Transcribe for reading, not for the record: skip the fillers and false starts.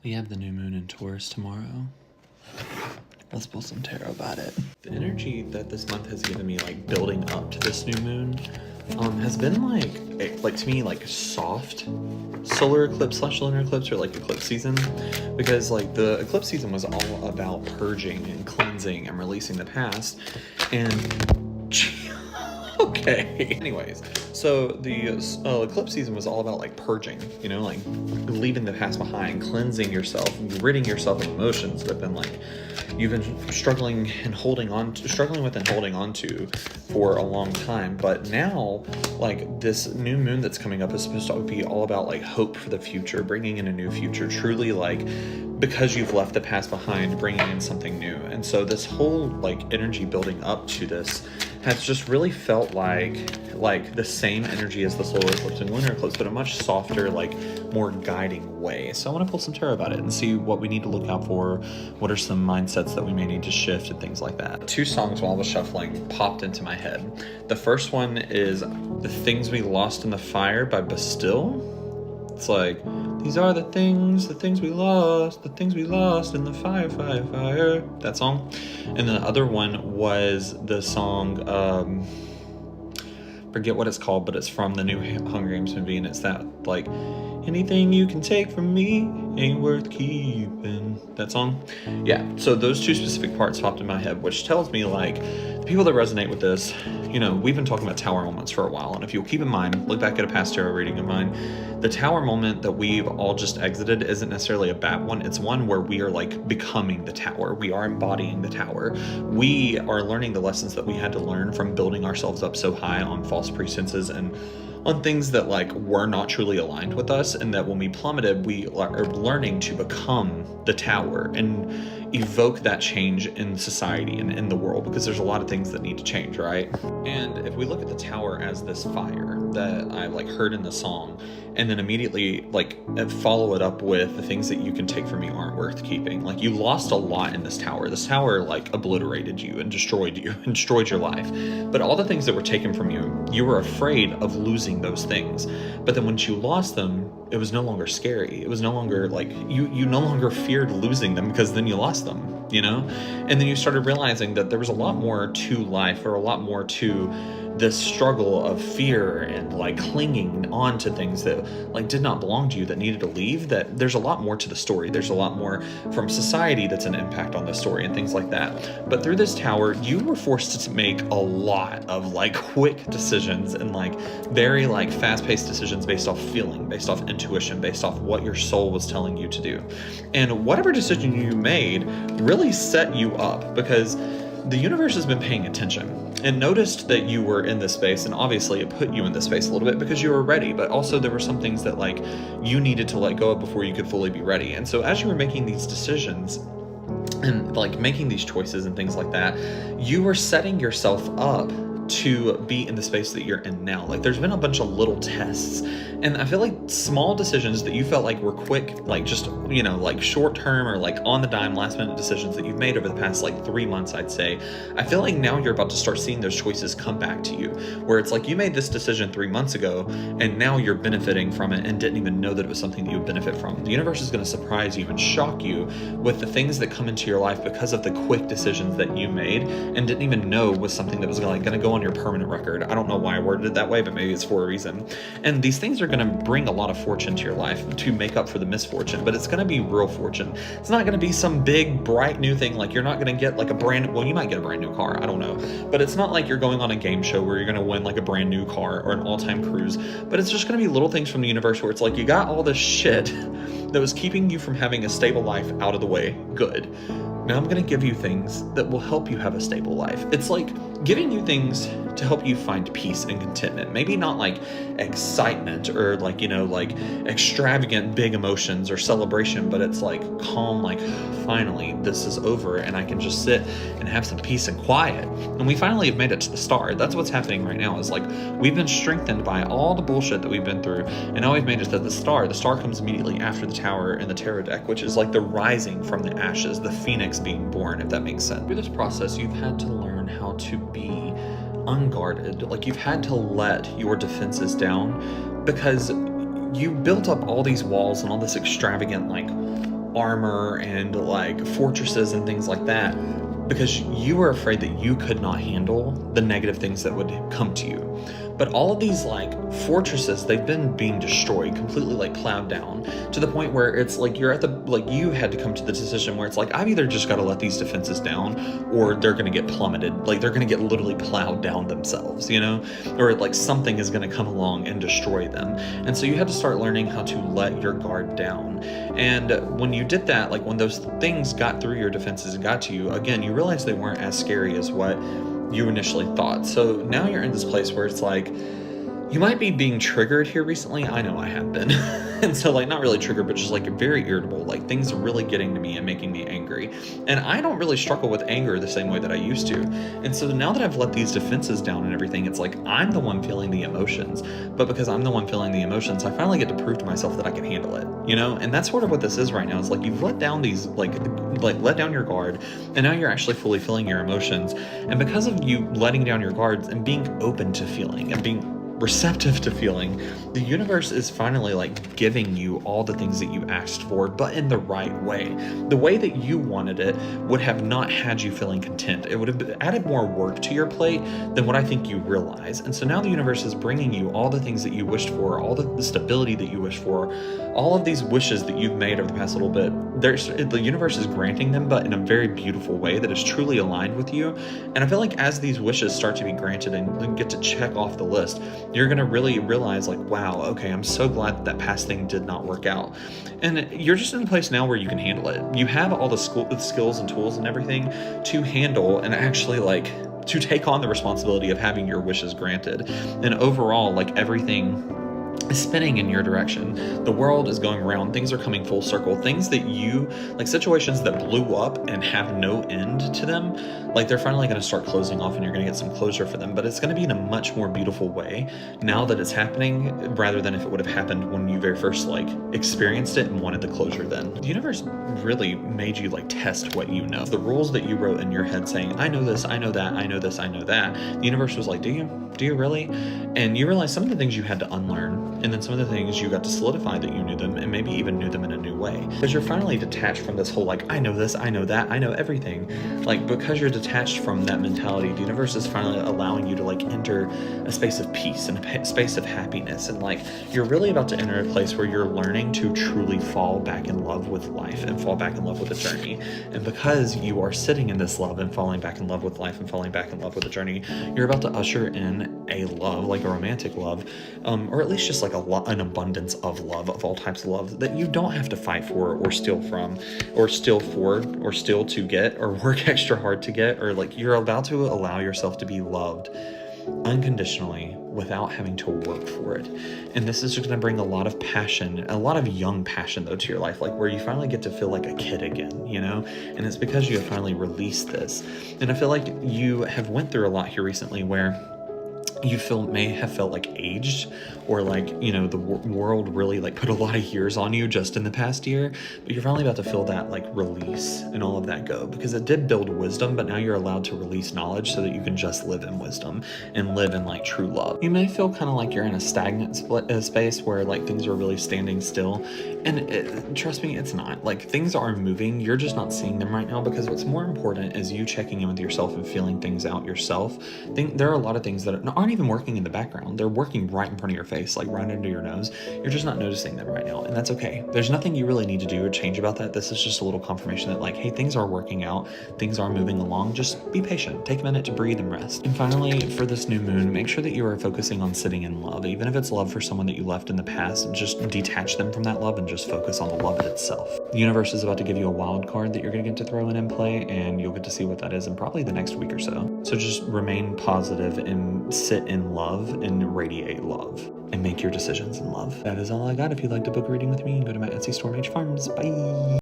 We have the new moon in Taurus tomorrow. Let's pull some tarot about it. The energy that this month has given me, like building up to this new moon, has been like to me, like soft solar eclipse / lunar eclipse, or like eclipse season, because like the eclipse season was all about purging and cleansing and releasing the past. And okay. Anyways, so the eclipse season was all about like purging, you know, like leaving the past behind, cleansing yourself, ridding yourself of emotions that have been like you've been struggling with and holding on to for a long time. But now, like, this new moon that's coming up is supposed to be all about like hope for the future, bringing in a new future, truly, like, because you've left the past behind, bringing in something new. And so this whole like energy building up to this has just really felt like the same energy as the solar eclipse and lunar eclipse, but a much softer, like more guiding way. So I want to pull some tarot about it and see what we need to look out for, what are some mindsets that we may need to shift and things like that. Two songs while I was shuffling popped into my head. The first one is The Things We Lost in the Fire by Bastille. It's like, these are the things we lost in the fire, fire, fire. That song. And the other one was the song, forget what it's called, but it's from the new Hunger Games movie, and it's that, like, anything you can take from me ain't worth keeping. That song. Yeah, so those two specific parts popped in my head, which tells me, like, the people that resonate with this, you know, we've been talking about tower moments for a while, and if you'll keep in mind, look back at a past tarot reading of mine, the tower moment that we've all just exited isn't necessarily a bad one. It's one where we are like becoming the tower. We are embodying the tower. We are learning the lessons that we had to learn from building ourselves up so high on false pretenses and on things that like were not truly aligned with us, and that when we plummeted, we are learning to become the tower and evoke that change in society and in the world, because there's a lot of things that need to change, right? And if we look at the tower as this fire that I like heard in the song, and then immediately like follow it up with the things that you can take from me aren't worth keeping. Like, you lost a lot in this tower. This tower like obliterated you and destroyed you and destroyed your life. But all the things that were taken from you, you were afraid of losing those things. But then once you lost them, it was no longer scary. It was no longer like you no longer feared losing them, because then you lost them, you know? And then you started realizing that there was a lot more to life, or a lot more to this struggle of fear and like clinging on to things that like did not belong to you, that needed to leave. That there's a lot more to the story. There's a lot more from society that's an impact on the story and things like that. But through this tower, you were forced to make a lot of like quick decisions and like very like fast-paced decisions based off feeling, based off intuition, based off what your soul was telling you to do. And whatever decision you made really set you up, because the universe has been paying attention and noticed that you were in this space, and obviously it put you in this space a little bit because you were ready, but also there were some things that like you needed to let go of before you could fully be ready. And so as you were making these decisions and like making these choices and things like that, you were setting yourself up to be in the space that you're in now. Like, there's been a bunch of little tests, and I feel like small decisions that you felt like were quick, like just, you know, like short term or like on the dime last minute decisions that you've made over the past like 3 months, I'd say. I feel like now you're about to start seeing those choices come back to you, where it's like you made this decision 3 months ago and now you're benefiting from it and didn't even know that it was something that you would benefit from. The universe is going to surprise you and shock you with the things that come into your life because of the quick decisions that you made and didn't even know was something that was going to go on your permanent record. I don't know why I worded it that way, but maybe it's for a reason. And these things are going to bring a lot of fortune to your life to make up for the misfortune, but it's going to be real fortune. It's not going to be some big, bright new thing. Like, you're not going to get like well, you might get a brand new car. I don't know. But it's not like you're going on a game show where you're going to win like a brand new car or an all-time cruise. But it's just going to be little things from the universe where it's like you got all this shit that was keeping you from having a stable life out of the way. Good. Now I'm going to give you things that will help you have a stable life. It's like giving you things to help you find peace and contentment. Maybe not like excitement or like, you know, like extravagant big emotions or celebration, but it's like calm, like finally this is over and I can just sit and have some peace and quiet. And we finally have made it to the star. That's what's happening right now, is like we've been strengthened by all the bullshit that we've been through, and now we've made it to the star. The star comes immediately after the tower in the tarot deck, which is like the rising from the ashes, the phoenix being born, if that makes sense. Through this process, you've had to learn how to be unguarded. Like, you've had to let your defenses down because you built up all these walls and all this extravagant like armor and like fortresses and things like that, because you were afraid that you could not handle the negative things that would come to you. But all of these like fortresses, they've been being destroyed, completely like plowed down, to the point where it's like you're at the, like you had to come to the decision where it's like, I've either just got to let these defenses down, or they're going to get plummeted. Like they're going to get literally plowed down themselves, you know, or like something is going to come along and destroy them. And so you had to start learning how to let your guard down. And when you did that, like when those things got through your defenses and got to you, again, you realized they weren't as scary as what you initially thought. So now you're in this place where it's like, you might be being triggered here recently. I know I have been. And so like, not really triggered, but just like very irritable. Like things are really getting to me and making me angry. And I don't really struggle with anger the same way that I used to. And so now that I've let these defenses down and everything, it's like, I'm the one feeling the emotions. But because I'm the one feeling the emotions, I finally get to prove to myself that I can handle it, you know? And that's sort of what this is right now. Is like, you've let down these, like let down your guard, and now you're actually fully feeling your emotions. And because of you letting down your guards and being open to feeling and being receptive to feeling, the universe is finally like giving you all the things that you asked for, but in the right way. The way that you wanted it would have not had you feeling content. It would have added more work to your plate than what I think you realize. And so now the universe is bringing you all the things that you wished for, all the stability that you wished for, all of these wishes that you've made over the past little bit. The universe is granting them, but in a very beautiful way that is truly aligned with you. And I feel like as these wishes start to be granted and get to check off the list, you're going to really realize like, wow, okay, I'm so glad that past thing did not work out. And you're just in a place now where you can handle it. You have all the skills and tools and everything to handle and actually like to take on the responsibility of having your wishes granted. And overall, like everything is spinning in your direction. The world is going around. Things are coming full circle. Things that you, like situations that blew up and have no end to them, like they're finally going to start closing off and you're going to get some closure for them. But it's going to be in a much more beautiful way now that it's happening, rather than if it would have happened when you very first like experienced it and wanted the closure then. The universe really made you like test what you know. The rules that you wrote in your head saying, I know this, I know that, I know this, I know that. The universe was like, do you really? And you realize some of the things you had to unlearn, and then some of the things you got to solidify that you knew them, and maybe even knew them in a new way. Because you're finally detached from this whole like, I know this, I know that, I know everything. Like because you're detached from that mentality, the universe is finally allowing you to like enter a space of peace and a space of happiness. And like you're really about to enter a place where you're learning to truly fall back in love with life and fall back in love with the journey. And because you are sitting in this love and falling back in love with life and falling back in love with the journey, you're about to usher in a love, like a romantic love, or at least just like an abundance of love, of all types of love that you don't have to fight for or steal from or steal for or steal to get or work extra hard to get, or like you're about to allow yourself to be loved unconditionally without having to work for it. And this is just going to bring a lot of passion, a lot of young passion though to your life, like where you finally get to feel like a kid again, you know? And it's because you have finally released this. And I feel like you have went through a lot here recently where you may have felt like aged, or like, you know, the world really like put a lot of years on you just in the past year, but you're finally about to feel that like release and all of that go, because it did build wisdom, but now you're allowed to release knowledge so that you can just live in wisdom and live in like true love. You may feel kind of like you're in a stagnant space where like things are really standing still, and trust me, it's not. Like things are moving, you're just not seeing them right now, because what's more important is you checking in with yourself and feeling things out yourself. There are a lot of things that aren't even working in the background. They're working right in front of your face, like right under your nose. You're just not noticing them right now, and that's okay. There's nothing you really need to do or change about that. This is just a little confirmation that like, hey, things are working out, things are moving along. Just be patient, take a minute to breathe and rest. And finally, for this new moon, make sure that you are focusing on sitting in love. Even if it's love for someone that you left in the past, just detach them from that love and just focus on the love itself. The universe is about to give you a wild card that you're going to get to throw in and play, and you'll get to see what that is in probably the next week or so. So just remain positive and sit in love and radiate love and make your decisions in love. That is all I got. If you'd like to book a reading with me, you can go to my Etsy store, Mage Farms. Bye.